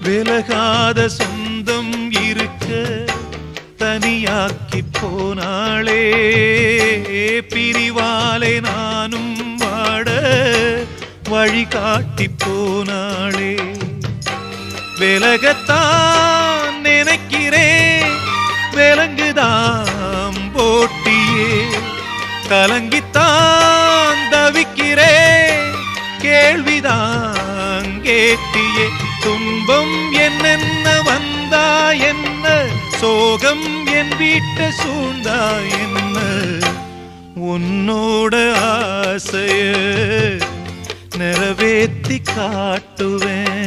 விலகாத சொந்தம் இருக்க தனியாக்கி போனாளே, பிரிவாலே நானும் வாட வழிகாட்டி போனாளே. விலகத்தான் நினைக்கிறேன், விலங்குதான் போட்டியே, கலங்கித்தான் தவிக்கிறேன், கேள்விதான் கேட்டியே. துன்பம் என்னென்ன வந்தா என்ன, சோகம் என் வீட்டை சூழ்ந்தா என்ன, உன்னோட ஆசைய நிறைவேத்தி காட்டுவேன்.